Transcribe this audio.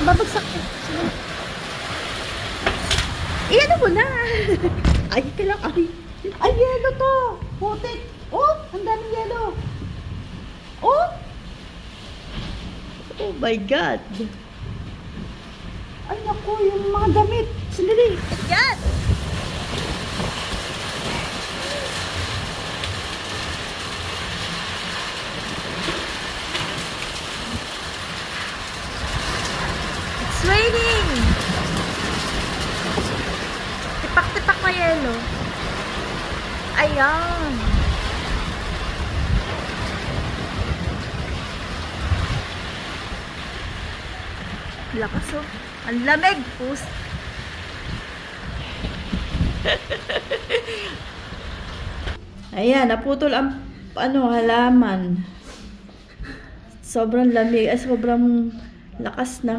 Babagsak ko. Sige. Iyan mo na. Ay, kailang, ay. Ay, yelo to. Putik. Oh, ang daming yelo. Oh. Oh my God. Ay, naku, yung mga damit. Sandali. Yan. It's raining. Tipak-tipak na yelo. Ayan. Lakas oh. Ang lamig. Pus. Ayan, naputol ang halaman. Sobrang lamig. Sobrang lakas na